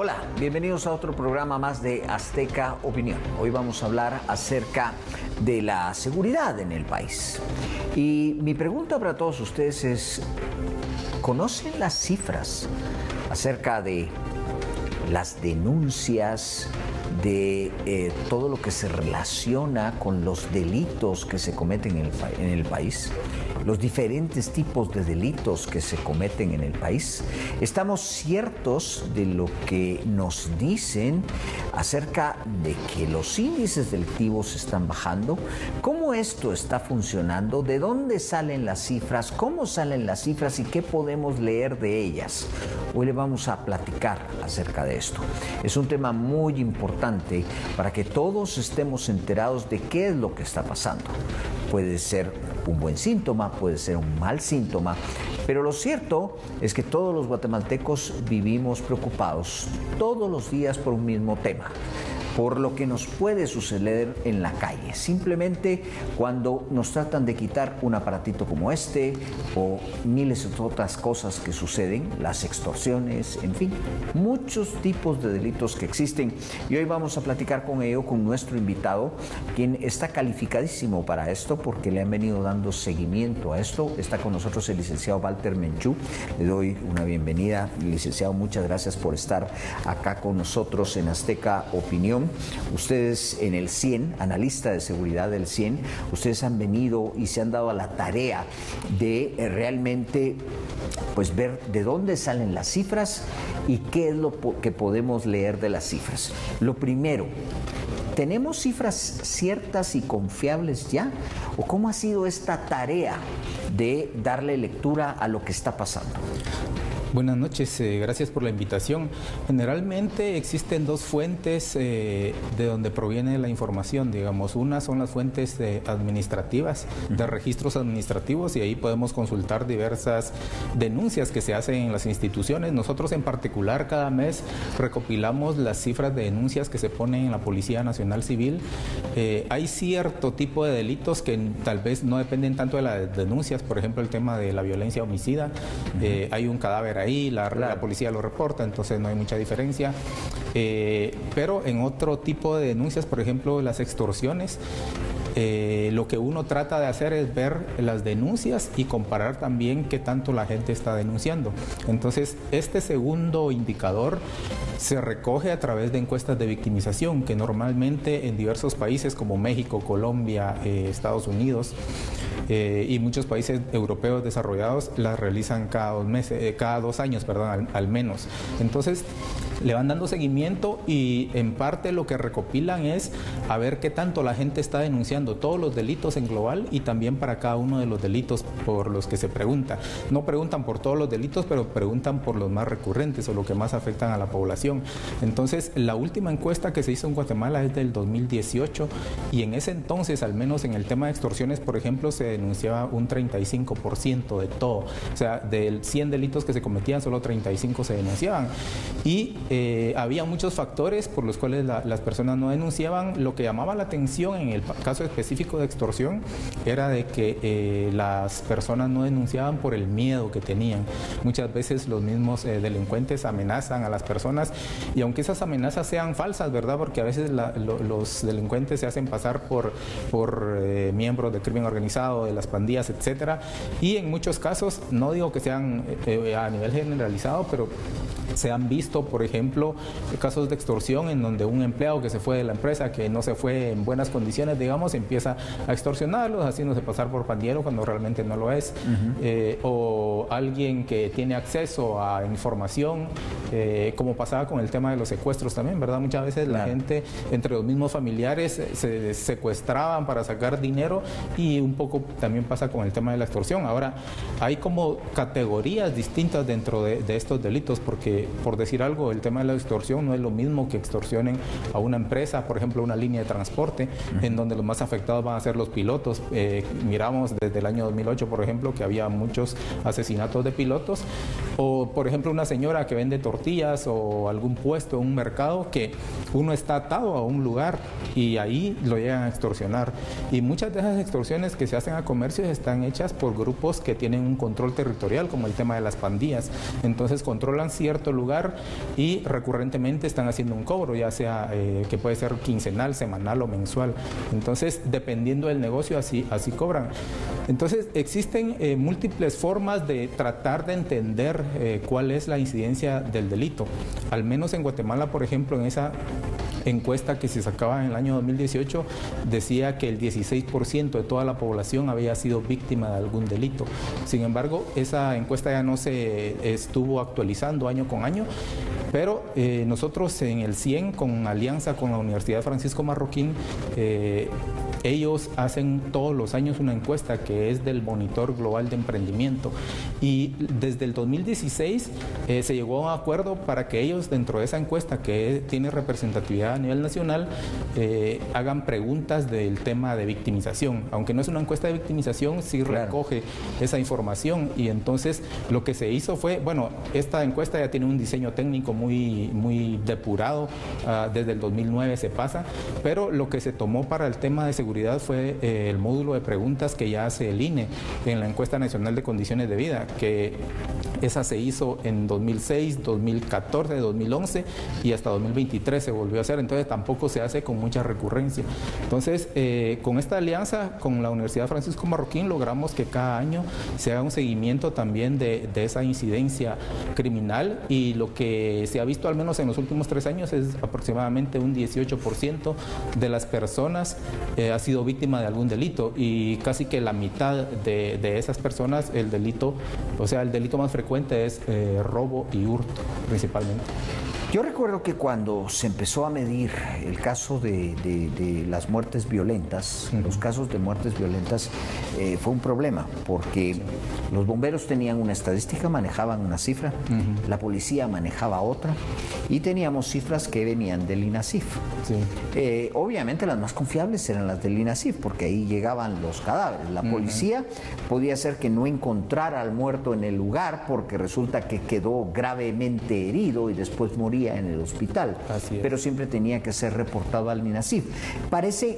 Hola, bienvenidos a otro programa más de Azteca Opinión. Hoy vamos a hablar acerca de la seguridad en el país. Y mi pregunta para todos ustedes es, ¿conocen las cifras acerca de las denuncias, de todo lo que se relaciona con los delitos que se cometen en el país? Los diferentes tipos de delitos que se cometen en el país. ¿Estamos ciertos de lo que nos dicen acerca de que los índices delictivos están bajando? ¿Cómo esto está funcionando? ¿De dónde salen las cifras? ¿Cómo salen las cifras y qué podemos leer de ellas? Hoy le vamos a platicar acerca de esto. Es un tema muy importante para que todos estemos enterados de qué es lo que está pasando. Puede ser un buen síntoma, puede ser un mal síntoma, pero lo cierto es que todos los guatemaltecos vivimos preocupados todos los días por un mismo tema, por lo que nos puede suceder en la calle, simplemente cuando nos tratan de quitar un aparatito como este o miles de otras cosas que suceden, las extorsiones, en fin, muchos tipos de delitos que existen. Y hoy vamos a platicar con ello con nuestro invitado, quien está calificadísimo para esto porque le han venido dando seguimiento a esto. Está con nosotros el licenciado Walter Menchú. Le doy una bienvenida, licenciado, muchas gracias por estar acá con nosotros en Azteca Opinión. Ustedes en el CIEN, analista de seguridad del CIEN, ustedes han venido y se han dado a la tarea de realmente pues ver de dónde salen las cifras y qué es lo que podemos leer de las cifras. Lo primero, ¿tenemos cifras ciertas y confiables ya? ¿O cómo ha sido esta tarea de darle lectura a lo que está pasando? Buenas noches, gracias por la invitación. Generalmente existen dos fuentes de donde proviene la información, digamos. Una son las fuentes administrativas, de registros administrativos, y ahí podemos consultar diversas denuncias que se hacen en las instituciones. Nosotros en particular cada mes recopilamos las cifras de denuncias que se ponen en la Policía Nacional Civil. Hay cierto tipo de delitos que tal vez no dependen tanto de las denuncias, por ejemplo el tema de la violencia homicida. Hay un cadáver ahí, la policía lo reporta, entonces no hay mucha diferencia. Pero en otro tipo de denuncias, por ejemplo las extorsiones, lo que uno trata de hacer es ver las denuncias y comparar también qué tanto la gente está denunciando. Entonces, este segundo indicador se recoge a través de encuestas de victimización que normalmente en diversos países como México, Colombia, Estados Unidos y muchos países europeos desarrollados las realizan cada 2 años, al menos. Entonces, le van dando seguimiento y en parte lo que recopilan es a ver qué tanto la gente está denunciando todos los delitos en global y también para cada uno de los delitos por los que se pregunta. No preguntan por todos los delitos, pero preguntan por los más recurrentes o lo que más afectan a la población. Entonces, la última encuesta que se hizo en Guatemala es del 2018 y en ese entonces, al menos en el tema de extorsiones, por ejemplo, se denunciaba un 35% de todo. O sea, del 100 delitos que se cometían, solo 35 se denunciaban. Y había muchos factores por los cuales las personas no denunciaban. Lo que llamaba la atención en el caso específico de extorsión era de que las personas no denunciaban por el miedo que tenían. Muchas veces los mismos delincuentes amenazan a las personas y aunque esas amenazas sean falsas, ¿verdad? Porque a veces los delincuentes se hacen pasar por miembros del crimen organizado, de las pandillas, etcétera, y en muchos casos, no digo que sean a nivel generalizado, pero se han visto, por ejemplo, casos de extorsión en donde un empleado que se fue de la empresa, que no se fue en buenas condiciones, digamos, empieza a extorsionarlos, haciéndose pasar por pandillero cuando realmente no lo es. O alguien que tiene acceso a información, como pasaba con el tema de los secuestros también, ¿verdad? Muchas veces la gente, entre los mismos familiares, se secuestraban para sacar dinero y un poco también pasa con el tema de la extorsión. Ahora, hay como categorías distintas dentro de estos delitos, porque por decir algo, el tema de la extorsión no es lo mismo que extorsionen a una empresa, por ejemplo, una línea de transporte, en donde los más afectados van a ser los pilotos. Miramos desde el año 2008, por ejemplo, que había muchos asesinatos de pilotos, o por ejemplo una señora que vende tortillas o algún puesto en un mercado que uno está atado a un lugar y ahí lo llegan a extorsionar. Y muchas de esas extorsiones que se hacen a comercios están hechas por grupos que tienen un control territorial, como el tema de las pandillas. Entonces controlan cierto determinado lugar y recurrentemente están haciendo un cobro, ya sea que puede ser quincenal, semanal o mensual. Entonces, dependiendo del negocio, así cobran. Entonces, existen múltiples formas de tratar de entender cuál es la incidencia del delito. Al menos en Guatemala, por ejemplo, en esa encuesta que se sacaba en el año 2018, decía que el 16% de toda la población había sido víctima de algún delito. Sin embargo, esa encuesta ya no se estuvo actualizando año con año, pero nosotros en el CIEN, con alianza con la Universidad Francisco Marroquín, ellos hacen todos los años una encuesta que es del Monitor Global de Emprendimiento, y desde el 2016 se llegó a un acuerdo para que ellos, dentro de esa encuesta que tiene representatividad a nivel nacional, hagan preguntas del tema de victimización. Aunque no es una encuesta de victimización, sí recoge esa información, y entonces lo que se hizo fue, bueno, esta encuesta ya tiene un diseño técnico muy depurado, desde el 2009 se pasa, pero lo que se tomó para el tema de seguridad fue el módulo de preguntas que ya hace el INE en la encuesta nacional de condiciones de vida, que esa se hizo en 2006, 2014, 2011 y hasta 2023 se volvió a hacer. Entonces tampoco se hace con mucha recurrencia. Entonces, con esta alianza con la Universidad Francisco Marroquín logramos que cada año se haga un seguimiento también de esa incidencia criminal, y lo que se ha visto al menos en los últimos 3 años es aproximadamente un 18% de las personas ha sido víctima de algún delito, y casi que la mitad de esas personas el delito más frecuente es robo y hurto principalmente. Yo recuerdo que cuando se empezó a medir el caso de las muertes violentas, los casos de muertes violentas, fue un problema, porque los bomberos tenían una estadística, manejaban una cifra, la policía manejaba otra, y teníamos cifras que venían del INASIF. Sí. Obviamente las más confiables eran las del INASIF, porque ahí llegaban los cadáveres. La policía podía ser que no encontrara al muerto en el lugar, porque resulta que quedó gravemente herido y después moría en el hospital, pero siempre tenía que ser reportado al INASIF. Parece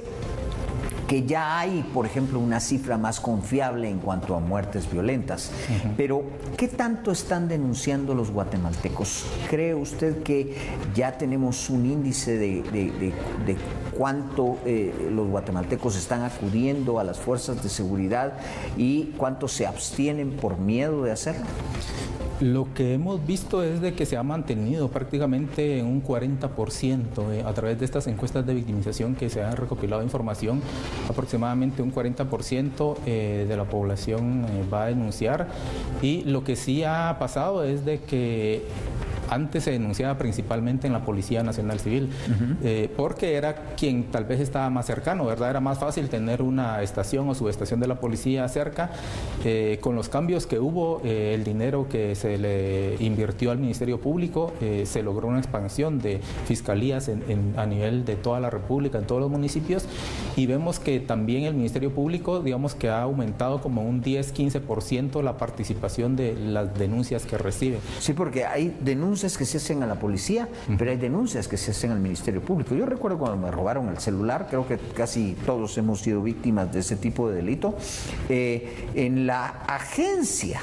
que ya hay, por ejemplo, una cifra más confiable en cuanto a muertes violentas. Pero, ¿qué tanto están denunciando los guatemaltecos? ¿Cree usted que ya tenemos un índice de cuánto los guatemaltecos están acudiendo a las fuerzas de seguridad y cuánto se abstienen por miedo de hacerlo? Lo que hemos visto es de que se ha mantenido prácticamente en un 40% a través de estas encuestas de victimización que se han recopilado información. Aproximadamente un 40% de la población va a denunciar, y lo que sí ha pasado es de que antes se denunciaba principalmente en la Policía Nacional Civil, porque era quien tal vez estaba más cercano, ¿verdad? Era más fácil tener una estación o subestación de la policía cerca. Con los cambios que hubo, el dinero que se le invirtió al Ministerio Público, se logró una expansión de fiscalías a nivel de toda la República, en todos los municipios, y vemos que también el Ministerio Público, digamos que ha aumentado como un 10-15% la participación de las denuncias que recibe. Sí, porque hay denuncias que se hacen a la policía, pero hay denuncias que se hacen al Ministerio Público. Yo recuerdo cuando me robaron el celular, creo que casi todos hemos sido víctimas de ese tipo de delito. En la agencia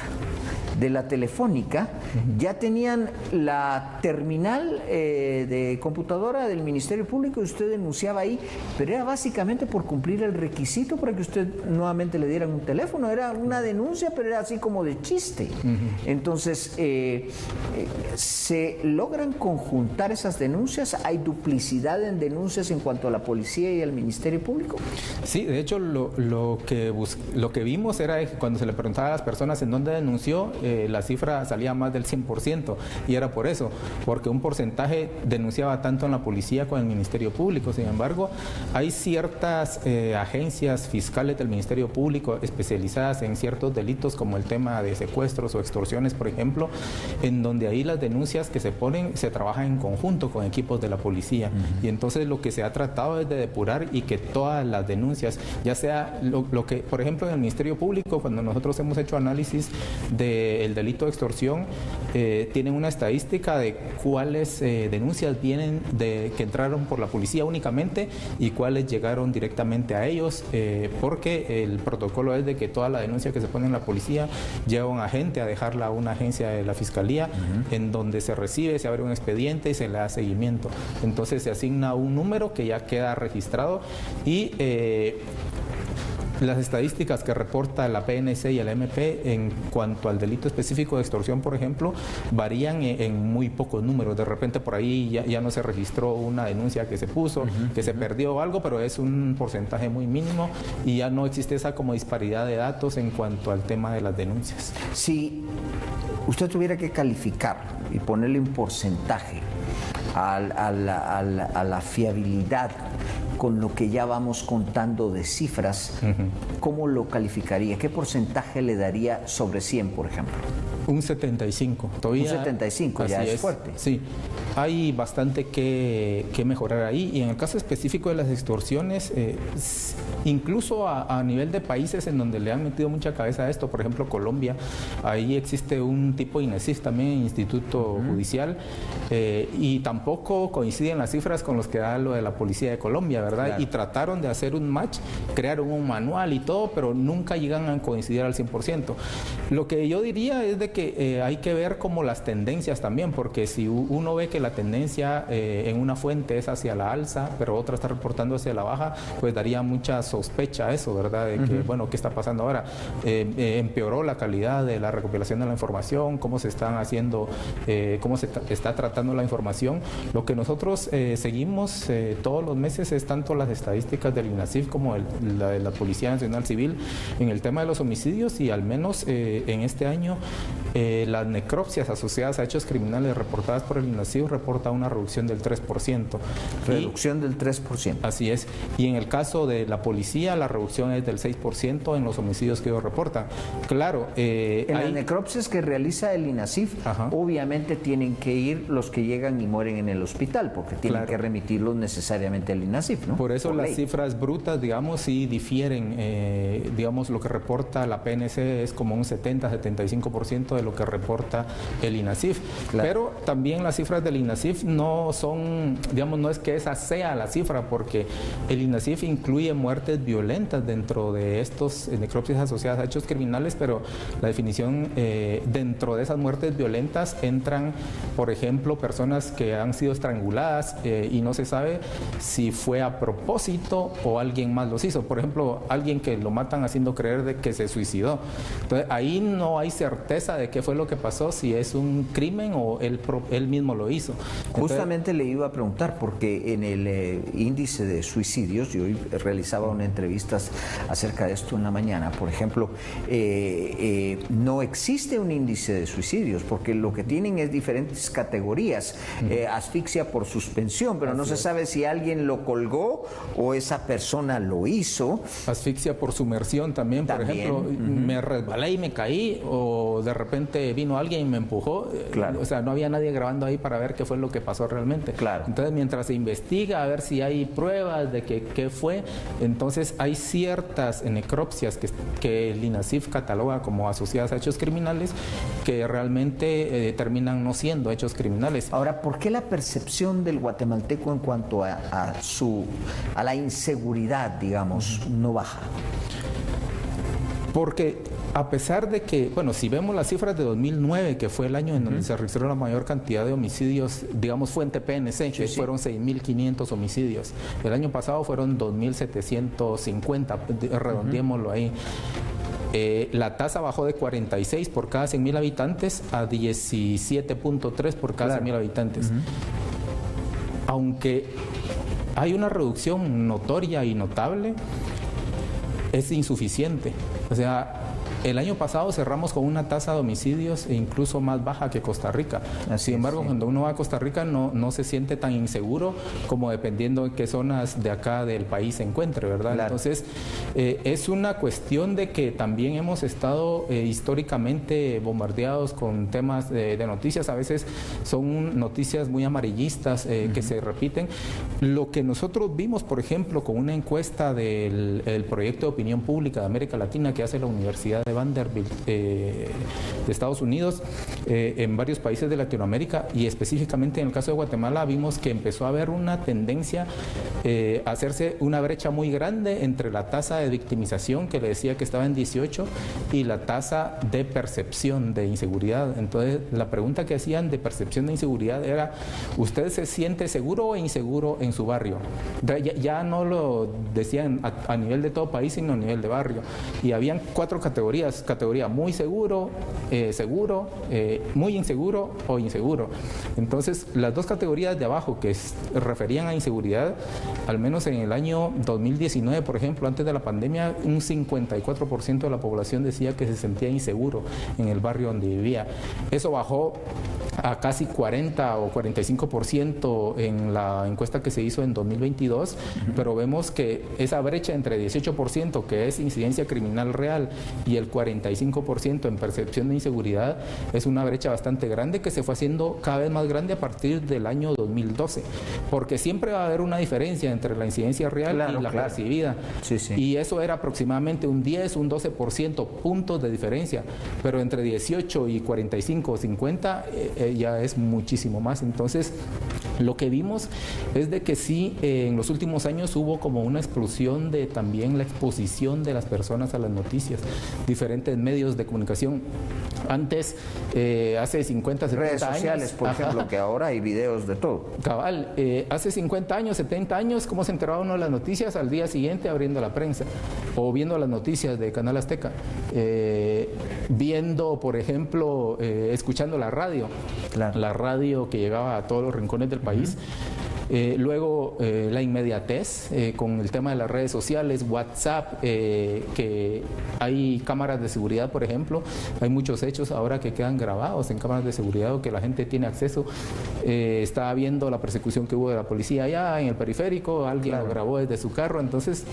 de la Telefónica ya tenían la terminal de computadora del Ministerio Público, y usted denunciaba ahí, pero era básicamente por cumplir el requisito para que usted nuevamente le dieran un teléfono. Era una denuncia, pero era así como de chiste. Entonces, ¿se logran conjuntar esas denuncias? ¿Hay duplicidad en denuncias en cuanto a la policía y al Ministerio Público? Sí, de hecho lo que vimos era que cuando se le preguntaba a las personas en dónde denunció, la cifra salía más del 100%, y era por eso, porque un porcentaje denunciaba tanto en la policía como en el Ministerio Público. Sin embargo, hay ciertas agencias fiscales del Ministerio Público especializadas en ciertos delitos, como el tema de secuestros o extorsiones, por ejemplo, en donde ahí las denuncias que se ponen se trabajan en conjunto con equipos de la policía, y entonces lo que se ha tratado es de depurar y que todas las denuncias, ya sea lo que, por ejemplo, en el Ministerio Público, cuando nosotros hemos hecho análisis del delito de extorsión, tienen una estadística de cuáles denuncias vienen que entraron por la policía únicamente y cuáles llegaron directamente a ellos, porque el protocolo es de que toda la denuncia que se pone en la policía lleva a un agente a dejarla a una agencia de la Fiscalía, en donde se recibe, se abre un expediente y se le da seguimiento. Entonces se asigna un número que ya queda registrado y las estadísticas que reporta la PNC y el MP en cuanto al delito específico de extorsión, por ejemplo, varían en muy pocos números. De repente por ahí ya no se registró una denuncia que se puso, que se perdió algo, pero es un porcentaje muy mínimo y ya no existe esa como disparidad de datos en cuanto al tema de las denuncias. Si usted tuviera que calificar y ponerle un porcentaje a la fiabilidad con lo que ya vamos contando de cifras, ¿cómo lo calificaría? ¿Qué porcentaje le daría sobre 100, por ejemplo? Un 75. Todavía, un 75, ya es fuerte. Sí, hay bastante que mejorar ahí. Y en el caso específico de las extorsiones, incluso a nivel de países en donde le han metido mucha cabeza a esto, por ejemplo Colombia, ahí existe un tipo INESIF también, Instituto Judicial, y tampoco coinciden las cifras con los que da lo de la Policía de Colombia, ¿verdad? Claro. Y trataron de hacer un match, crearon un manual y todo, pero nunca llegan a coincidir al 100%. Lo que yo diría es de que hay que ver como las tendencias también, porque si uno ve que la tendencia en una fuente es hacia la alza, pero otra está reportando hacia la baja, pues daría mucha sospecha a eso, ¿verdad? De que, bueno, ¿qué está pasando ahora? Empeoró la calidad de la recopilación de la información, cómo se están haciendo, cómo se está tratando la información. Lo que nosotros seguimos todos los meses es tanto las estadísticas del INASIF como la de la Policía Nacional Civil en el tema de los homicidios, y al menos en este año las necropsias asociadas a hechos criminales reportadas por el INASIF reporta una reducción del 3%. Reducción del 3%. Así es. Y en el caso de la policía, la reducción es del 6% en los homicidios que ellos reportan. Claro. En las necropsias que realiza el INASIF, obviamente tienen que ir los que llegan y mueren en el hospital, porque tienen que remitirlos necesariamente al INASIF, ¿no? Por eso las cifras brutas, digamos, sí difieren. Digamos, lo que reporta la PNC es como un 70-75% de lo que reporta el INASIF. Claro. Pero también las cifras del INASIF no son, digamos, no es que esa sea la cifra, porque el INASIF incluye muertes violentas dentro de estos necropsias asociadas a hechos criminales, pero la definición dentro de esas muertes violentas entran, por ejemplo, personas que han sido estranguladas y no se sabe si fue a propósito o alguien más los hizo. Por ejemplo, alguien que lo matan haciendo creer de que se suicidó. Entonces, ahí no hay certeza de qué fue lo que pasó, si es un crimen o él mismo lo hizo. Entonces, justamente le iba a preguntar, porque en el índice de suicidios, yo realizaba una entrevista acerca de esto en la mañana, por ejemplo, no existe un índice de suicidios, porque lo que tienen es diferentes categorías, asfixia por suspensión, pero no se sabe si alguien lo colgó o esa persona lo hizo. Asfixia por sumersión también, por ejemplo, me resbalé y me caí, o de repente vino alguien y me empujó. O sea, no había nadie grabando ahí para ver qué fue lo que pasó realmente. Entonces, mientras se investiga a ver si hay pruebas de qué fue, entonces hay ciertas necropsias que el INASIF cataloga como asociadas a hechos criminales que realmente terminan no siendo hechos criminales. Ahora, ¿por qué la percepción del guatemalteco en cuanto a la inseguridad, digamos, no baja? Porque a pesar de que, bueno, si vemos las cifras de 2009, que fue el año en donde se registró la mayor cantidad de homicidios, digamos fuente PNC, que fueron 6.500 homicidios. El año pasado fueron 2.750, redondeémoslo ahí. La tasa bajó de 46 por cada 100.000 habitantes a 17.3 por cada 100.000 habitantes. Aunque hay una reducción notoria y notable, es insuficiente. O sea, el año pasado cerramos con una tasa de homicidios incluso más baja que Costa Rica. Sin embargo, cuando uno va a Costa Rica no se siente tan inseguro como dependiendo en qué zonas de acá del país se encuentre, ¿verdad? Entonces, es una cuestión de que también hemos estado históricamente bombardeados con temas de noticias. A veces son noticias muy amarillistas que se repiten. Lo que nosotros vimos, por ejemplo, con una encuesta del proyecto de opinión pública de América Latina que hace la Universidad de de Vanderbilt de Estados Unidos, en varios países de Latinoamérica y específicamente en el caso de Guatemala vimos que empezó a haber una tendencia a hacerse una brecha muy grande entre la tasa de victimización, que le decía que estaba en 18, y la tasa de percepción de inseguridad. Entonces, la pregunta que hacían de percepción de inseguridad era: ¿usted se siente seguro o inseguro en su barrio? Ya no lo decían a nivel de todo país, sino a nivel de barrio. Y habían 4 categorías: categoría muy seguro, seguro, muy inseguro o inseguro. Entonces, las 2 categorías de abajo que referían a inseguridad, al menos en el año 2019, por ejemplo, antes de la pandemia, un 54% de la población decía que se sentía inseguro en el barrio donde vivía. Eso bajó a casi 40 o 45% en la encuesta que se hizo en 2022, pero vemos que esa brecha entre 18%, que es incidencia criminal real, y el 45% en percepción de inseguridad, es una brecha bastante grande que se fue haciendo cada vez más grande a partir del año 2012, porque siempre va a haber una diferencia entre la incidencia real y la percibida. Sí, sí. Y eso era aproximadamente un 10, un 12% puntos de diferencia, pero entre 18 y 45 o 50 ya es muchísimo más. Entonces, lo que vimos es de que sí, en los últimos años hubo como una explosión de también la exposición de las personas a las noticias, diferentes medios de comunicación. Antes, hace 50, 70 redes sociales, años, por ejemplo, que ahora hay videos de todo. Cabal, hace 50 años, 70 años, ¿cómo se enteraba uno de las noticias? Al día siguiente abriendo la prensa o viendo las noticias de Canal Azteca, viendo, por ejemplo, escuchando la radio, la radio que llegaba a todos los rincones del país. Luego la inmediatez con el tema de las redes sociales, WhatsApp, que hay cámaras de seguridad, por ejemplo, hay muchos hechos ahora que quedan grabados en cámaras de seguridad o que la gente tiene acceso. Estaba viendo la persecución que hubo de la policía allá en el periférico, alguien lo grabó desde su carro. Entonces,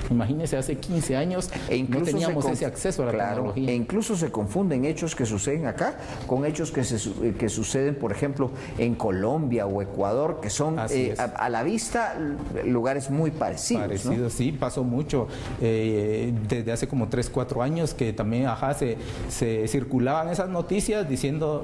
imagínense, hace 15 años no teníamos ese acceso a la tecnología. E incluso se confunden hechos que suceden acá con hechos que suceden, por ejemplo, en Colombia o Ecuador, que son a la vista lugares muy parecidos, ¿no? Sí, pasó mucho. Desde hace como 3, 4 años que también se circulaban esas noticias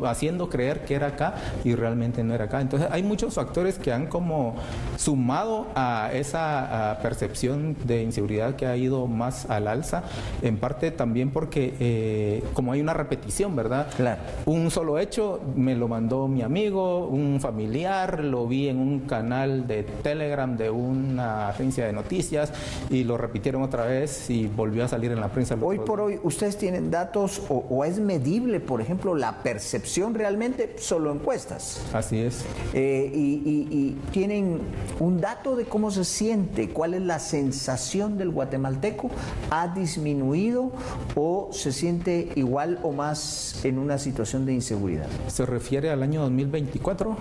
haciendo creer que era acá y realmente no era acá. Entonces hay muchos factores que han como sumado a esa percepción de inseguridad que ha ido más al alza, en parte también porque como hay una repetición, ¿verdad? Claro. Un solo hecho me lo mandó mi amigo, un familiar, lo vi en un canal de Telegram de una agencia de noticias y lo repitieron otra vez y volvió a salir en la prensa. Hoy por hoy, ¿ustedes tienen datos o es medible, por ejemplo, la percepción realmente? Solo encuestas. Así es. Y tienen un dato de cómo se siente, cuál es la sensación del guatemalteco. ¿Ha disminuido o se siente igual o más en una situación de inseguridad? ¿Se refiere al año 2024?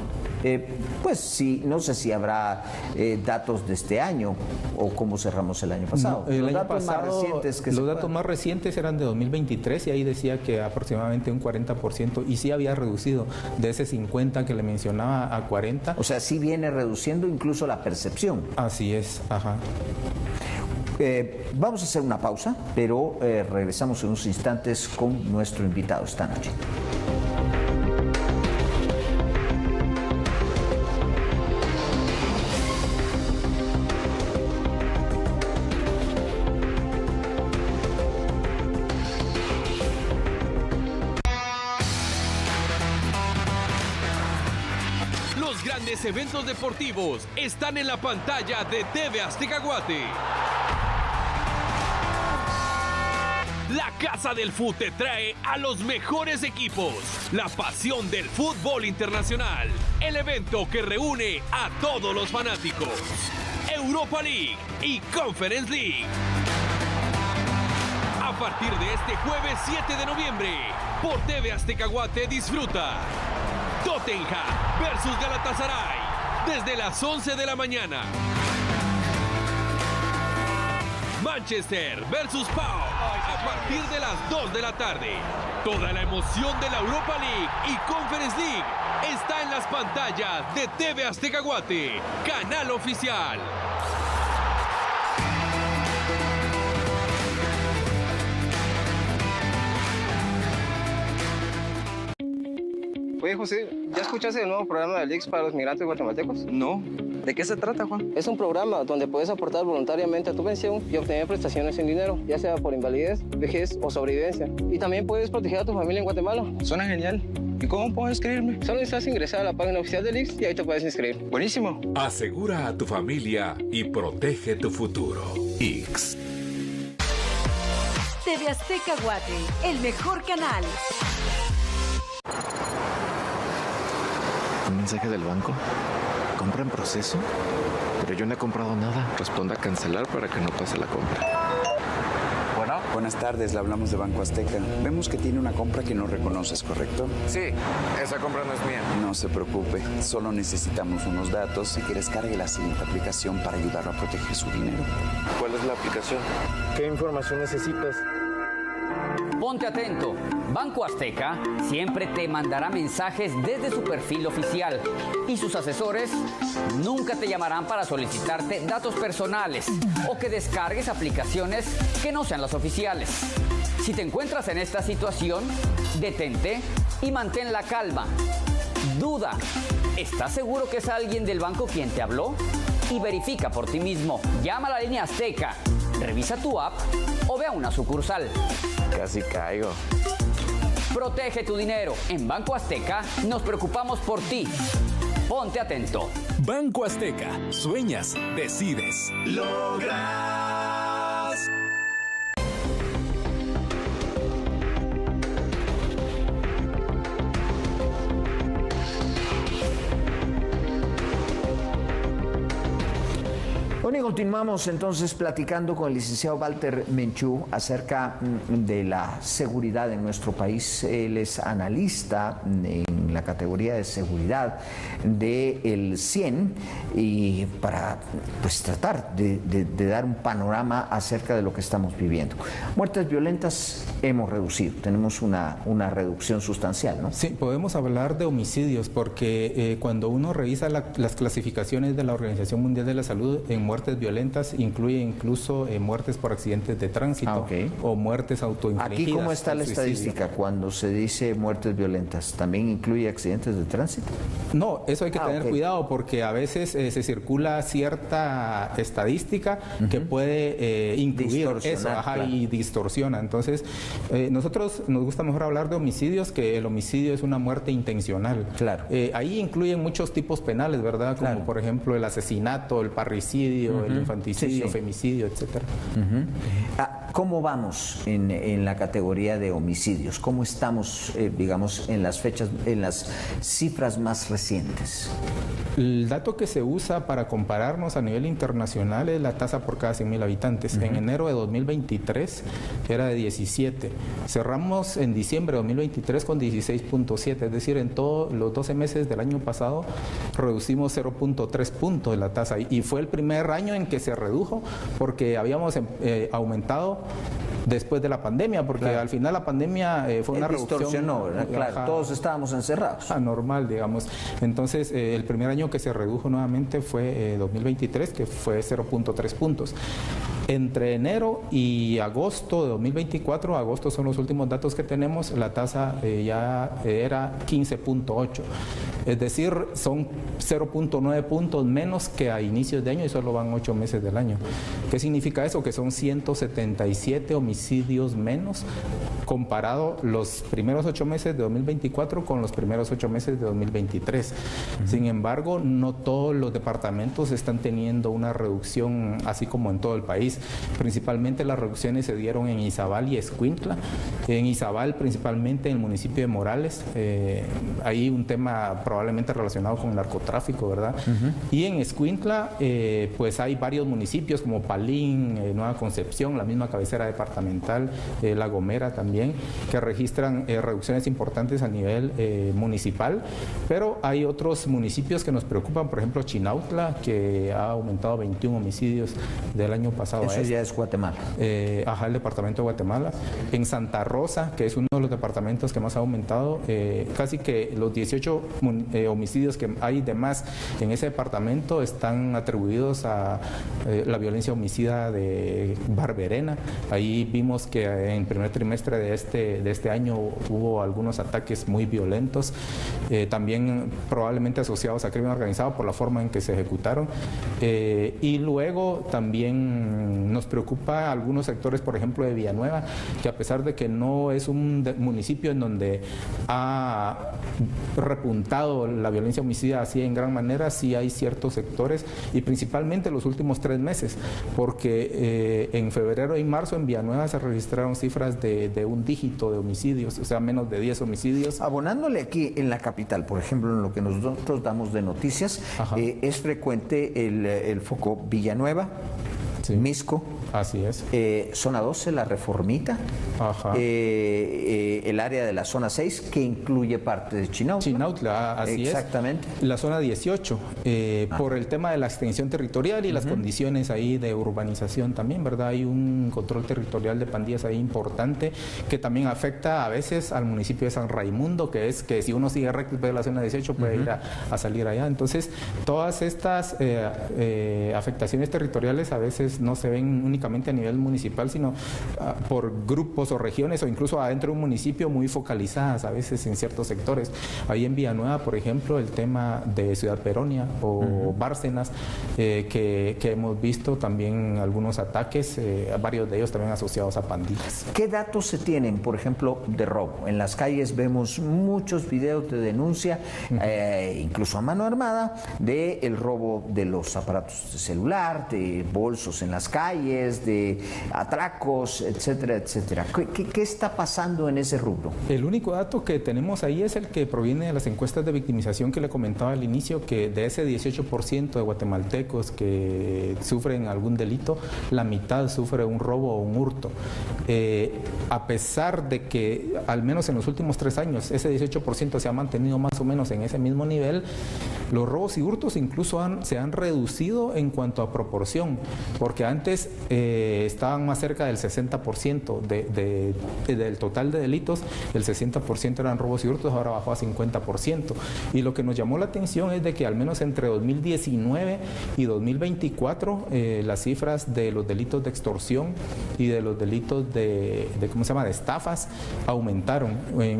Pues sí, no sé si habrá datos de este año o cómo cerramos el año pasado. No, los datos más recientes eran de 2023 y ahí decía que aproximadamente un 40%, y sí había reducido de ese 50 que le mencionaba a 40. O sea, sí viene reduciendo incluso la percepción. Así es, ajá. Vamos a hacer una pausa, pero regresamos en unos instantes con nuestro invitado esta noche. Eventos deportivos están en la pantalla de TV Azteca Guate. La Casa del Fut te trae a los mejores equipos, la pasión del fútbol internacional, el evento que reúne a todos los fanáticos. Europa League y Conference League. A partir de este jueves 7 de noviembre, por TV Azteca Guate disfruta Tottenham versus Galatasaray desde las 11 de la mañana. Manchester versus Pau a partir de las 2 de la tarde. Toda la emoción de la Europa League y Conference League está en las pantallas de TV Azteca Guate, canal oficial. Oye, José, ¿ya escuchaste el nuevo programa del IX para los migrantes guatemaltecos? No. ¿De qué se trata, Juan? Es un programa donde puedes aportar voluntariamente a tu pensión y obtener prestaciones en dinero, ya sea por invalidez, vejez o sobrevivencia. Y también puedes proteger a tu familia en Guatemala. Suena genial. ¿Y cómo puedo inscribirme? Solo necesitas ingresar a la página oficial del IX y ahí te puedes inscribir. Buenísimo. Asegura a tu familia y protege tu futuro. IX. TV Azteca Guate, el mejor canal. ¿Un mensaje del banco? ¿Compra en proceso? Pero yo no he comprado nada. Responda a cancelar para que no pase la compra. Bueno. Buenas tardes, le hablamos de Banco Azteca. Vemos que tiene una compra que no reconoces, ¿correcto? Sí, esa compra no es mía. No se preocupe, solo necesitamos unos datos. Si quieres, cargue la siguiente aplicación para ayudarlo a proteger su dinero. ¿Cuál es la aplicación? ¿Qué información necesitas? Ponte atento. Banco Azteca siempre te mandará mensajes desde su perfil oficial y sus asesores nunca te llamarán para solicitarte datos personales o que descargues aplicaciones que no sean las oficiales. Si te encuentras en esta situación, detente y mantén la calma. Duda. ¿Estás seguro que es alguien del banco quien te habló? Y verifica por ti mismo. Llama a la línea Azteca, revisa tu app o ve a una sucursal. Casi caigo. Protege tu dinero. En Banco Azteca nos preocupamos por ti. Ponte atento. Banco Azteca. Sueñas, decides, logras. Bueno, y continuamos entonces platicando con el licenciado Walter Menchú acerca de la seguridad en nuestro país. Él es analista en la categoría de seguridad del CIEN y para pues tratar de dar un panorama acerca de lo que estamos viviendo. Muertes violentas hemos reducido, tenemos una reducción sustancial, ¿no? Sí, podemos hablar de homicidios porque cuando uno revisa las clasificaciones de la Organización Mundial de la Salud en muertes violentas, incluye incluso muertes por accidentes de tránsito o muertes autoinfligidas. ¿Aquí cómo está la estadística cuando se dice muertes violentas? ¿También incluye accidentes de tránsito? No, eso hay que tener cuidado porque a veces se circula cierta estadística que puede incluir eso y distorsiona. Entonces, nosotros nos gusta mejor hablar de homicidios, que el homicidio es una muerte intencional. Claro. Ahí incluyen muchos tipos penales, ¿verdad? Como por ejemplo el asesinato, el parricidio, el infanticidio, femicidio, etcétera. ¿Cómo vamos en la categoría de homicidios? ¿Cómo estamos, digamos, en las fechas, en las cifras más recientes? El dato que se usa para compararnos a nivel internacional es la tasa por cada 100.000 habitantes. En enero de 2023 era de 17. Cerramos en diciembre de 2023 con 16.7, es decir, en todos los 12 meses del año pasado reducimos 0.3 puntos de la tasa y fue el primer año en que se redujo porque habíamos aumentado después de la pandemia, porque al final la pandemia fue una reducción. Distorsionó, ¿verdad? Claro, todos estábamos encerrados. Anormal, digamos. Entonces, el primer año que se redujo nuevamente fue 2023, que fue 0.3 puntos. Entre enero y agosto de 2024, agosto son los últimos datos que tenemos, la tasa ya era 15.8. Es decir, son 0.9 puntos menos que a inicios de año y solo van 8 meses del año. ¿Qué significa eso? Que son 177 homicidios menos comparado los primeros 8 meses de 2024 con los primeros 8 meses de 2023. Sin embargo, no todos los departamentos están teniendo una reducción así como en todo el país. Principalmente las reducciones se dieron en Izabal y Escuintla. En Izabal, principalmente en el municipio de Morales, hay un tema probablemente relacionado con el narcotráfico, ¿verdad? Y en Escuintla, pues hay varios municipios como Palín, Nueva Concepción, la misma cabecera departamental, La Gomera también, que registran reducciones importantes a nivel municipal, pero hay otros municipios que nos preocupan, por ejemplo Chinautla, que ha aumentado 21 homicidios del año pasado. Eso ya es Guatemala. El departamento de Guatemala. En Santa Rosa, que es uno de los departamentos que más ha aumentado, casi que los 18 homicidios que hay de más en ese departamento están atribuidos a la violencia homicida de Barberena. Ahí vimos que en el primer trimestre de este año hubo algunos ataques muy violentos, también probablemente asociados a crimen organizado por la forma en que se ejecutaron. Y luego también nos preocupa algunos sectores, por ejemplo, de Villanueva, que a pesar de que no es un municipio en donde ha repuntado la violencia homicida así en gran manera, sí hay ciertos sectores, y principalmente los últimos 3 meses, porque en febrero y marzo en Villanueva se registraron cifras de un dígito de homicidios, o sea, menos de 10 homicidios. Abonándole aquí en la capital, por ejemplo, en lo que nosotros damos de noticias, es frecuente el foco Villanueva, sí. Misco. Así es. Zona 12, la Reformita, el área de la zona 6, que incluye parte de Chinautla. Chinautla, así exactamente. Es. La zona 18, por el tema de la extensión territorial y las condiciones ahí de urbanización también, ¿verdad? Hay un control territorial de pandillas ahí importante que también afecta a veces al municipio de San Raimundo, que es que si uno sigue recto de la zona 18 puede ir a salir allá. Entonces, todas estas afectaciones territoriales a veces no se ven únicamente a nivel municipal, sino por grupos o regiones o incluso adentro de un municipio muy focalizadas a veces en ciertos sectores. Ahí en Villanueva, por ejemplo, el tema de Ciudad Peronia o Bárcenas, que hemos visto también algunos ataques, varios de ellos también asociados a pandillas. ¿Qué datos se tienen, por ejemplo, de robo? En las calles vemos muchos videos de denuncia, incluso a mano armada, de el robo de los aparatos de celular, de bolsos en las calles, de atracos, etcétera, etcétera. ¿Qué está pasando en ese rubro? El único dato que tenemos ahí es el que proviene de las encuestas de victimización que le comentaba al inicio, que de ese 18% de guatemaltecos que sufren algún delito, la mitad sufre un robo o un hurto. A pesar de que al menos en los últimos 3 años ese 18% se ha mantenido más o menos en ese mismo nivel, los robos y hurtos incluso se han reducido en cuanto a proporción, porque antes estaban más cerca del 60% del total de delitos, el 60% eran robos y hurtos, ahora bajó a 50%. Y lo que nos llamó la atención es de que al menos entre 2019 y 2024 las cifras de los delitos de extorsión y de los delitos de estafas aumentaron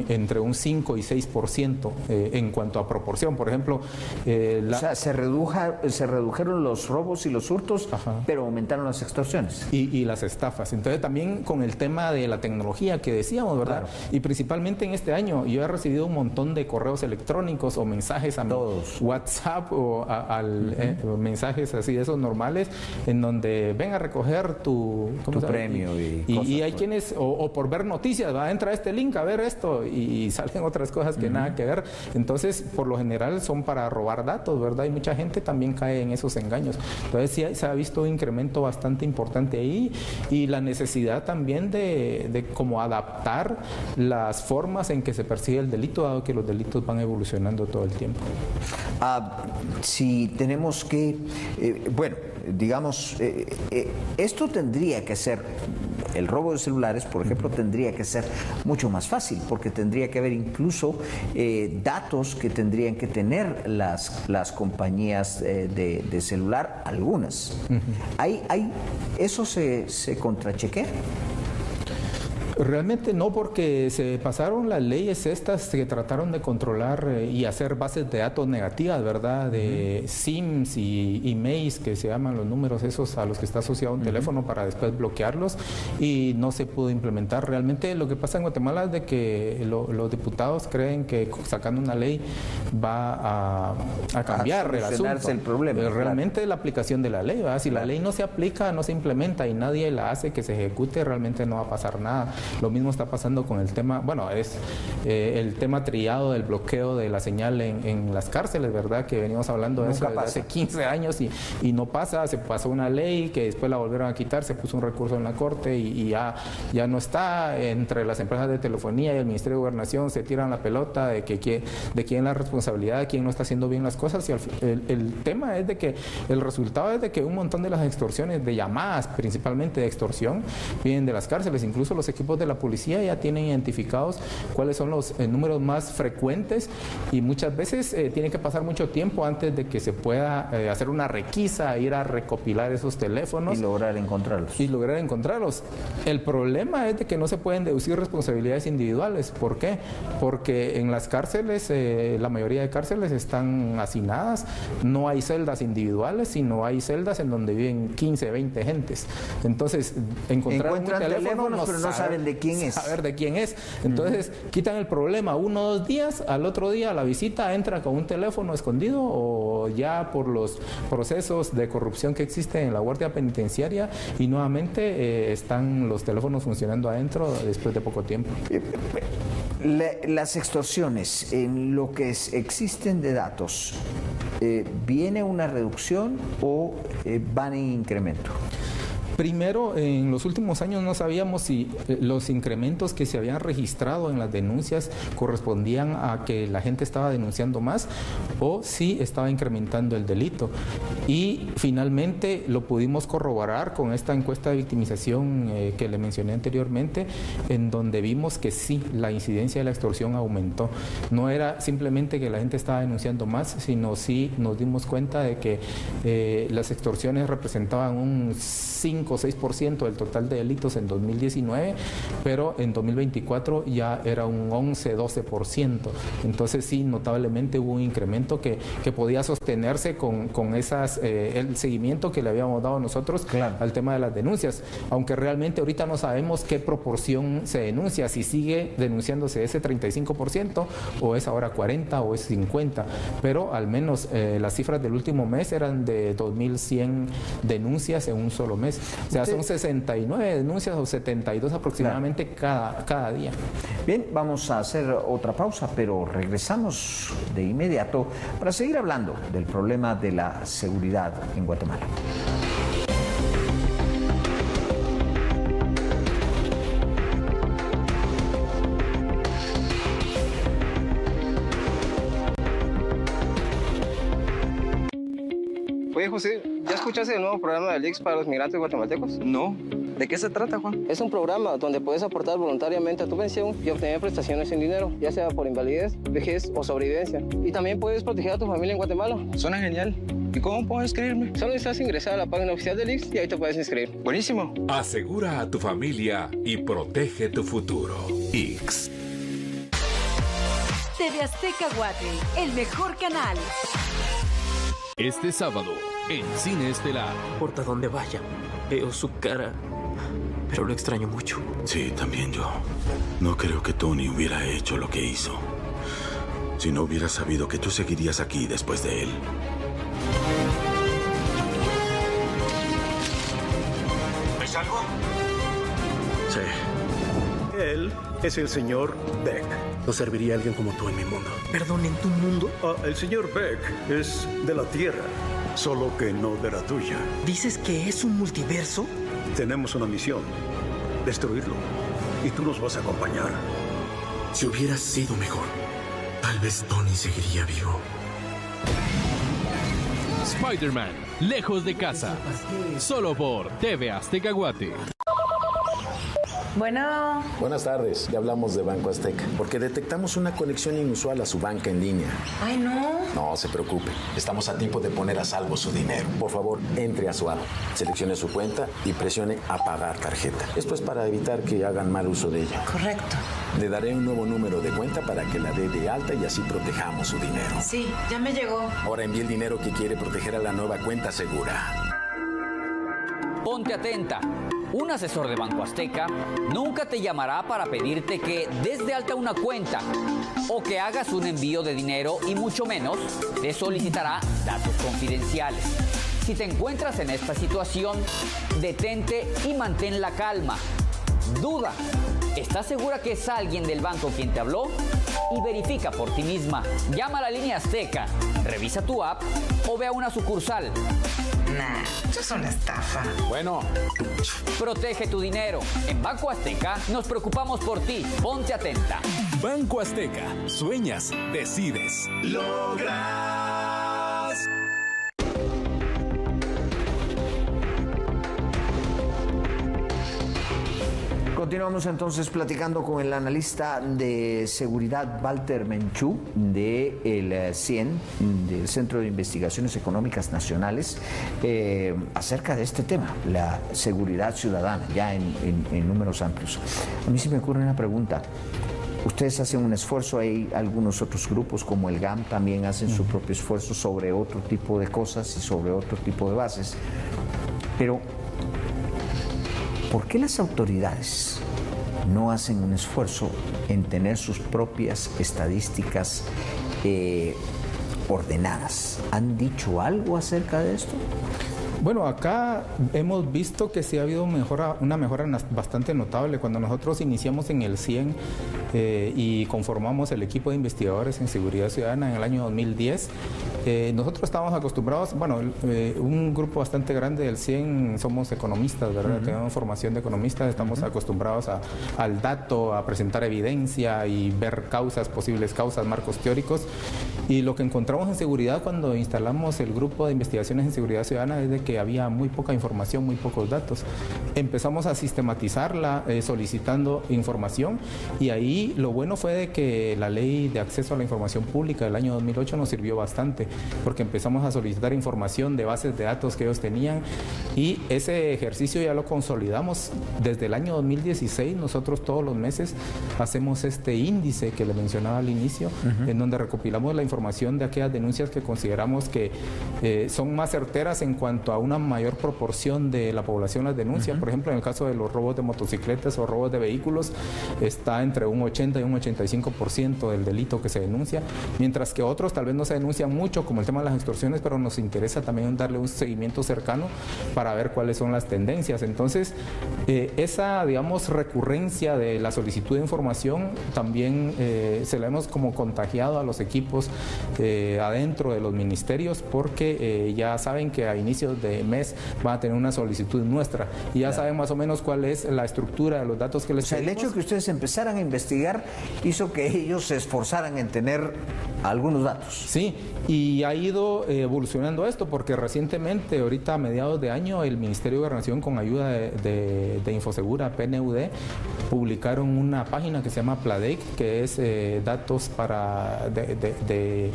entre un 5 y 6% en cuanto a proporción. Por ejemplo, o sea, se redujeron los robos y los hurtos, pero aumentaron las extorsiones. Y las estafas. Entonces también con el tema de la tecnología que decíamos, ¿verdad? Claro. Y principalmente en este año yo he recibido un montón de correos electrónicos o mensajes a mi WhatsApp o mensajes así de esos normales en donde ven a recoger tu premio y hay quienes o por ver noticias, va, entra a este link a ver esto y salen otras cosas que nada que ver. Entonces por lo general son para robar datos, ¿verdad? Y mucha gente también cae en esos engaños. Entonces sí se ha visto un incremento bastante importante ahí y la necesidad también de como adaptar las formas en que se persigue el delito, dado que los delitos van evolucionando todo el tiempo. Si tenemos que, digamos, esto tendría que ser, el robo de celulares, por ejemplo, tendría que ser mucho más fácil, porque tendría que haber incluso datos que tendrían que tener las compañías de celular, algunas. ¿Eso se contrachequea? Realmente no, porque se pasaron las leyes estas que trataron de controlar y hacer bases de datos negativas, ¿verdad? De SIMs y emails, que se llaman los números esos a los que está asociado un teléfono, para después bloquearlos, y no se pudo implementar. Realmente lo que pasa en Guatemala es de que los diputados creen que sacando una ley va a cambiar el asunto. El problema. Realmente la aplicación de la ley, ¿verdad? Si la ley no se aplica, no se implementa y nadie la hace que se ejecute, realmente no va a pasar nada. Lo mismo está pasando con el tema, es el tema trillado del bloqueo de la señal en las cárceles, ¿verdad? Que venimos hablando de eso desde hace 15 años y no pasa. Se pasó una ley que después la volvieron a quitar, se puso un recurso en la Corte y ya no está. Entre las empresas de telefonía y el Ministerio de Gobernación se tiran la pelota de quién es la responsabilidad, de quién no está haciendo bien las cosas, y el tema es de que el resultado es de que un montón de las extorsiones, de llamadas principalmente de extorsión, vienen de las cárceles. Incluso los equipos equipos de la policía ya tienen identificados cuáles son los números más frecuentes y muchas veces tiene que pasar mucho tiempo antes de que se pueda hacer una requisa, ir a recopilar esos teléfonos. Y lograr encontrarlos. El problema es de que no se pueden deducir responsabilidades individuales. ¿Por qué? Porque en las cárceles, la mayoría de cárceles están hacinadas, no hay celdas individuales, sino hay celdas en donde viven 15, 20 gentes. Entonces, encuentran un teléfono, pero no saben de quién es. Saber de quién es. Entonces, quitan el problema 1 o 2 días, al otro día la visita entra con un teléfono escondido o ya por los procesos de corrupción que existen en la Guardia Penitenciaria y nuevamente están los teléfonos funcionando adentro después de poco tiempo. Las extorsiones, en lo que existen de datos, ¿viene una reducción o van en incremento? Primero, en los últimos años no sabíamos si los incrementos que se habían registrado en las denuncias correspondían a que la gente estaba denunciando más o si estaba incrementando el delito. Y finalmente lo pudimos corroborar con esta encuesta de victimización que le mencioné anteriormente, en donde vimos que sí, la incidencia de la extorsión aumentó. No era simplemente que la gente estaba denunciando más, sino sí nos dimos cuenta de que las extorsiones representaban un 5 o 6% del total de delitos en 2019, pero en 2024 ya era un 11-12%. Entonces sí, notablemente hubo un incremento que podía sostenerse con esas el seguimiento que le habíamos dado nosotros al tema de las denuncias, aunque realmente ahorita no sabemos qué proporción se denuncia, si sigue denunciándose ese 35% o es ahora 40 o es 50, pero al menos las cifras del último mes eran de 2.100 denuncias en un solo mes. O sea, son 69 denuncias o 72 aproximadamente cada día. Bien, vamos a hacer otra pausa, pero regresamos de inmediato para seguir hablando del problema de la seguridad en Guatemala. Oye, José, ¿ya escuchaste el nuevo programa de LIX para los migrantes guatemaltecos? No. ¿De qué se trata, Juan? Es un programa donde puedes aportar voluntariamente a tu pensión y obtener prestaciones en dinero, ya sea por invalidez, vejez o sobrevivencia. Y también puedes proteger a tu familia en Guatemala. Suena genial. ¿Y cómo puedo inscribirme? Solo necesitas ingresar a la página oficial de LIX y ahí te puedes inscribir. Buenísimo. Asegura a tu familia y protege tu futuro. IX. TV Azteca Guate, el mejor canal. Este sábado, en Cine Estelar. No importa dónde vaya, veo su cara, pero lo extraño mucho. Sí, también yo. No creo que Tony hubiera hecho lo que hizo. Si no hubiera sabido que tú seguirías aquí después de él. ¿Ves algo? Sí. Él es el señor Beck. No serviría alguien como tú en mi mundo. ¿Perdón, en tu mundo? El señor Beck es de la Tierra, solo que no de la tuya. ¿Dices que es un multiverso? Tenemos una misión, destruirlo. Y tú nos vas a acompañar. Si hubieras sido mejor, tal vez Tony seguiría vivo. Spider-Man, lejos de casa. Solo por TV Azteca Guate. Bueno. Buenas tardes, le hablamos de Banco Azteca, porque detectamos una conexión inusual a su banca en línea. Ay, no. No se preocupe, estamos a tiempo de poner a salvo su dinero. Por favor, entre a su app, seleccione su cuenta y presione apagar tarjeta. Esto es para evitar que hagan mal uso de ella. Correcto. Le daré un nuevo número de cuenta para que la dé de alta y así protejamos su dinero. Sí, ya me llegó. Ahora envíe el dinero que quiere proteger a la nueva cuenta segura. Ponte atenta. Un asesor de Banco Azteca nunca te llamará para pedirte que des de alta una cuenta o que hagas un envío de dinero y mucho menos te solicitará datos confidenciales. Si te encuentras en esta situación, detente y mantén la calma. Duda. ¿Estás segura que es alguien del banco quien te habló? Y verifica por ti misma. Llama a la línea Azteca, revisa tu app o ve a una sucursal. Nah, eso es una estafa. Bueno, protege tu dinero. En Banco Azteca nos preocupamos por ti. Ponte atenta. Banco Azteca. Sueñas, decides. ¡Logras! continuamos entonces platicando con el analista de seguridad Walter Menchú del CIEN, del Centro de Investigaciones Económicas Nacionales, acerca de este tema, la seguridad ciudadana, ya en números amplios. A mí se me ocurre una pregunta. Ustedes hacen un esfuerzo, hay algunos otros grupos como el GAM también hacen su propio esfuerzo sobre otro tipo de cosas y sobre otro tipo de bases. Pero, ¿por qué las autoridades no hacen un esfuerzo en tener sus propias estadísticas ordenadas? ¿Han dicho algo acerca de esto? Bueno, acá hemos visto que sí ha habido una mejora bastante notable. Cuando nosotros iniciamos en el CIEN y conformamos el equipo de investigadores en seguridad ciudadana en el año 2010, nosotros estábamos acostumbrados, bueno, un grupo bastante grande del CIEN somos economistas, ¿verdad? Tenemos formación de economistas, estamos acostumbrados al dato, a presentar evidencia y ver causas, posibles causas, marcos teóricos. Y lo que encontramos en seguridad cuando instalamos el grupo de investigaciones en seguridad ciudadana es de que había muy poca información, muy pocos datos. Empezamos a sistematizarla solicitando información, y ahí lo bueno fue de que la ley de acceso a la información pública del año 2008 nos sirvió bastante, porque empezamos a solicitar información de bases de datos que ellos tenían, y ese ejercicio ya lo consolidamos desde el año 2016. Nosotros todos los meses hacemos este índice que le mencionaba al inicio, en donde recopilamos la información de aquellas denuncias que consideramos que son más certeras en cuanto a una mayor proporción de la población las denuncia. Por ejemplo, en el caso de los robos de motocicletas o robos de vehículos, está entre un 80 y un 85% del delito que se denuncia, mientras que otros tal vez no se denuncian mucho, como el tema de las extorsiones, pero nos interesa también darle un seguimiento cercano para ver cuáles son las tendencias. Entonces, esa, digamos, recurrencia de la solicitud de información también se la hemos como contagiado a los equipos adentro de los ministerios, porque ya saben que a inicios de mes van a tener una solicitud nuestra y ya saben más o menos cuál es la estructura de los datos que les pedimos. El hecho de que ustedes empezaran a investigar hizo que ellos se esforzaran en tener algunos datos. Sí, y ha ido evolucionando esto, porque recientemente, ahorita a mediados de año, el Ministerio de Gobernación, con ayuda de Infosegura, PNUD, publicaron una página que se llama Pladec, que es datos de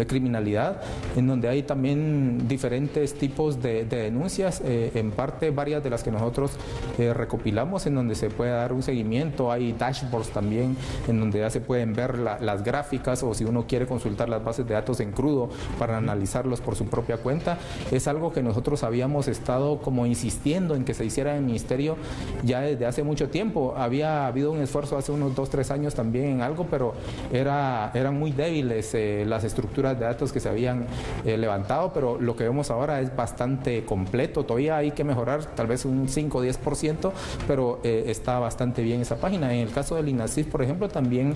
criminalidad, en donde hay también diferentes tipos de denuncias, en parte varias de las que nosotros recopilamos, en donde se puede dar un seguimiento. Hay dashboards también en donde ya se pueden ver las gráficas, o si uno quiere consultar las bases de datos en crudo para analizarlos por su propia cuenta. Es algo que nosotros habíamos estado como insistiendo en que se hiciera en el ministerio ya desde hace mucho tiempo. Había habido un esfuerzo hace unos 2-3 años también en algo, pero eran muy débiles las estructuras de datos que se habían levantado, pero lo que vemos ahora es bastante completo. Todavía hay que mejorar tal vez un 5-10%, pero está bastante bien esa página. En el caso del INACIF, por ejemplo, también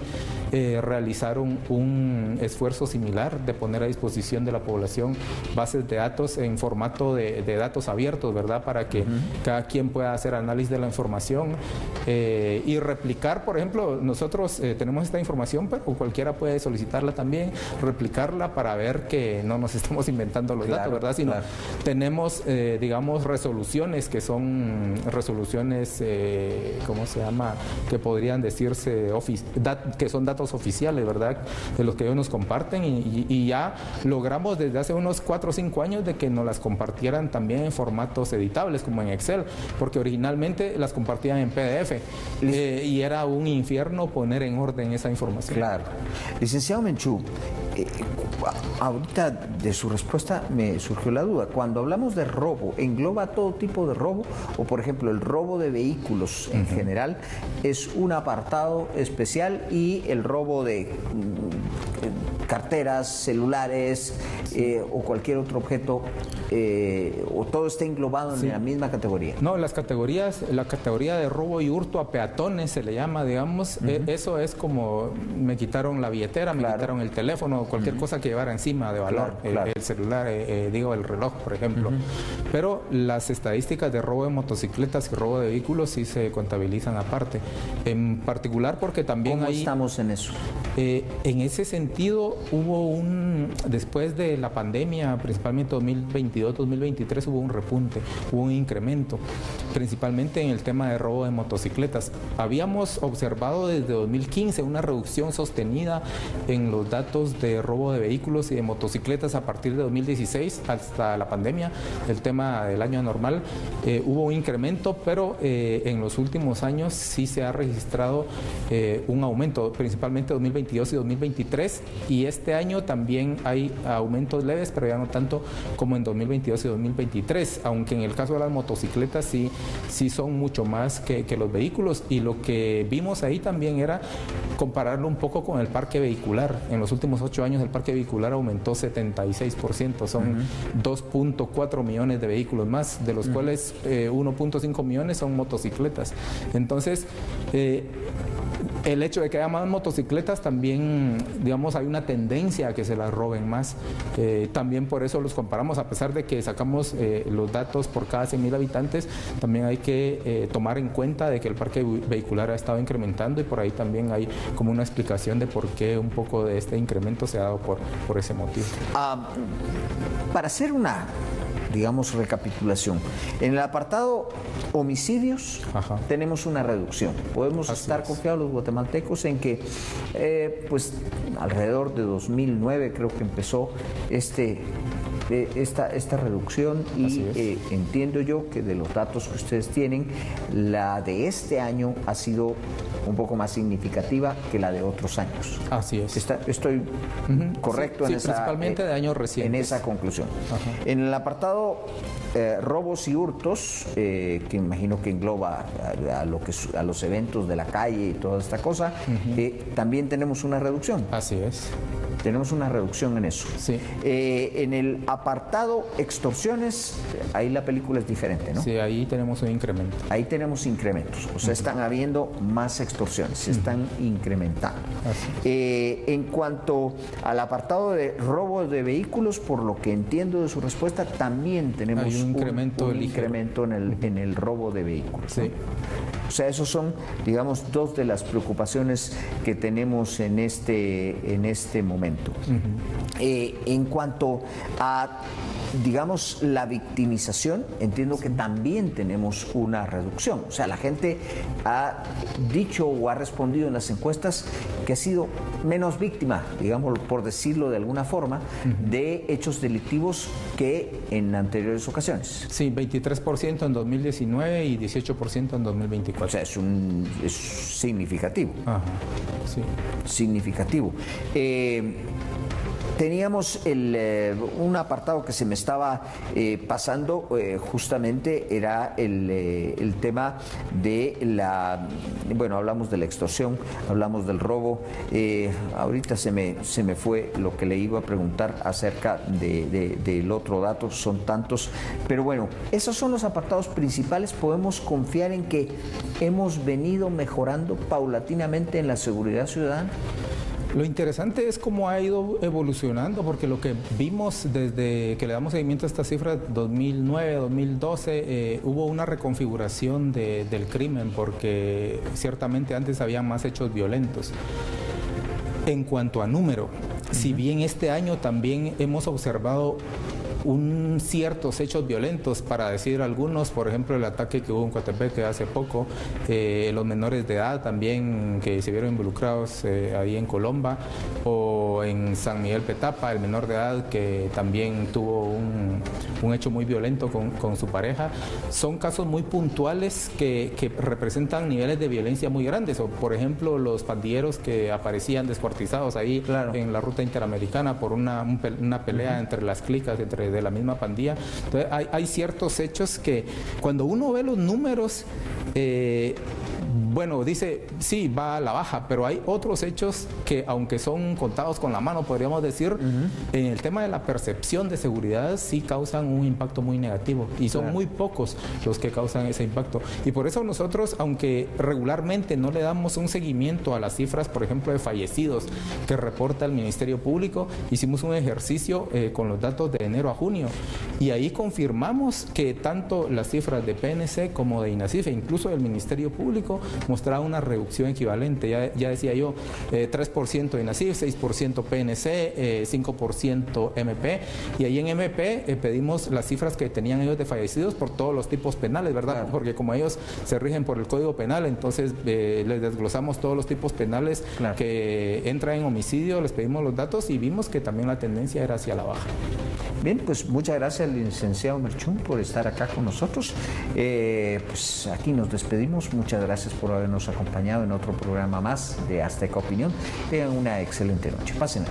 realizaron un esfuerzo similar de poner a disposición de la población bases de datos en formato de datos abiertos, ¿verdad? Para que cada quien pueda hacer análisis de la información y replicar. Por ejemplo, nosotros tenemos esta información, pero cualquiera puede solicitarla también, replicarla para ver que no nos estamos inventando los datos, ¿verdad? Sino tenemos, digamos, resoluciones que son resoluciones, ¿cómo se llama? Que podrían decirse que son datos oficiales, ¿verdad? De los que ellos nos comparten, y ya logramos desde hace unos 4 o 5 años de que nos las compartieran también en formatos editables, como en Excel, porque originalmente las compartían en PDF y era un infierno poner en orden esa información. Claro. Licenciado Menchú, ahorita de su respuesta me surgió la duda. Cuando hablamos de robo, ¿engloba todo tipo de robo? O, por ejemplo, el robo de vehículos en general es un apartado especial, y el robo de carteras, celulares o cualquier otro objeto, o todo está englobado en la misma categoría. No, la categoría de robo y hurto a peatones se le llama, digamos. Eso es como me quitaron la billetera, me quitaron el teléfono, cualquier cosa que llevara encima de valor, el celular, el reloj, por ejemplo. Pero las estadísticas de robo de motocicletas y robo de vehículos sí se contabilizan aparte, en particular porque también ¿Cómo estamos en eso? En ese sentido, después de la pandemia, principalmente 2022-2023, hubo un repunte, hubo un incremento, principalmente en el tema de robo de motocicletas. Habíamos observado desde 2015 una reducción sostenida en los datos de robo de vehículos y de motocicletas. A partir de 2016 hasta la pandemia, el tema del año anormal, hubo un incremento, pero en los últimos años sí se ha registrado un aumento, principalmente 2022 y 2023, y este año también hay aumentos leves, pero ya no tanto como en 2022 y 2023, aunque en el caso de las motocicletas sí son mucho más que los vehículos. Y lo que vimos ahí también era compararlo un poco con el parque vehicular. En los últimos 8 años el parque vehicular aumentó 76%, son 2.4 millones de vehículos más, de los cuales 1.5 millones son motocicletas. Entonces, el hecho de que haya más motocicletas también, digamos, hay una tendencia a que se las roben más. También por eso los comparamos, a pesar de que sacamos los datos por cada 100.000 habitantes, también hay que tomar en cuenta de que el parque vehicular ha estado incrementando, y por ahí también hay como una explicación de por qué un poco de este incremento se ha dado por ese motivo. Para hacer una, digamos, recapitulación, en el apartado homicidios tenemos una reducción. Podemos estar confiados los guatemaltecos en que pues alrededor de 2009 creo que empezó esta reducción, y entiendo yo que de los datos que ustedes tienen, la de este año ha sido un poco más significativa que la de otros años. Así es. Estoy correcto en esa, principalmente de años recientes. En esa conclusión. En el apartado robos y hurtos, que imagino que engloba a los eventos de la calle y toda esta cosa, también tenemos una reducción. Así es. Tenemos una reducción en eso. Sí. En el apartado extorsiones, ahí la película es diferente, ¿no? Sí, ahí tenemos un incremento. Ahí tenemos incrementos, o sea, están habiendo más extorsiones, se están incrementando. En cuanto al apartado de robo de vehículos, por lo que entiendo de su respuesta, también tenemos un incremento en el robo de vehículos. Sí. O sea, esos son, digamos, dos de las preocupaciones que tenemos en este momento. En cuanto a, digamos, la victimización, entiendo que también tenemos una reducción. O sea, la gente ha dicho o ha respondido en las encuestas que ha sido menos víctima, digamos, por decirlo de alguna forma, de hechos delictivos que en anteriores ocasiones. Sí, 23% en 2019 y 18% en 2024. O sea, es significativo. Sí. Significativo. Teníamos un apartado que se me estaba pasando, justamente era el tema de bueno, hablamos de la extorsión, hablamos del robo, ahorita se me fue lo que le iba a preguntar acerca del otro dato, son tantos, pero bueno, esos son los apartados principales. Podemos confiar en que hemos venido mejorando paulatinamente en la seguridad ciudadana. Lo interesante es cómo ha ido evolucionando, porque lo que vimos desde que le damos seguimiento a esta cifra, 2009, 2012, hubo una reconfiguración del crimen, porque ciertamente antes había más hechos violentos. En cuanto a número, si bien este año también hemos observado ciertos hechos violentos, para decir algunos, por ejemplo el ataque que hubo en Coatepeque hace poco, los menores de edad también que se vieron involucrados ahí en Colomba, o en San Miguel Petapa, el menor de edad que también tuvo un hecho muy violento con su pareja. Son casos muy puntuales que representan niveles de violencia muy grandes, o por ejemplo los pandilleros que aparecían descuartizados ahí en la ruta interamericana por una pelea entre las clicas, de la misma pandilla. Entonces hay ciertos hechos que cuando uno ve los números, bueno, dice, sí, va a la baja, pero hay otros hechos que, aunque son contados con la mano, podríamos decir, en el tema de la percepción de seguridad, sí causan un impacto muy negativo, y son muy pocos los que causan ese impacto. Y por eso nosotros, aunque regularmente no le damos un seguimiento a las cifras, por ejemplo, de fallecidos que reporta el Ministerio Público, hicimos un ejercicio con los datos de enero a junio, y ahí confirmamos que tanto las cifras de PNC como de INASIF e incluso del Ministerio Público mostraban una reducción equivalente. Ya decía yo, 3% de INASIF, 6% PNC, 5% MP, y ahí en MP pedimos las cifras que tenían ellos de fallecidos por todos los tipos penales, ¿verdad? Claro. Porque como ellos se rigen por el Código Penal, entonces les desglosamos todos los tipos penales que entran en homicidio, les pedimos los datos y vimos que también la tendencia era hacia la baja. Bien, pues muchas gracias, licenciado Merchún, por estar acá con nosotros. Pues aquí nos despedimos. Muchas gracias por habernos acompañado en otro programa más de Azteca Opinión. Tengan una excelente noche. Pásenla.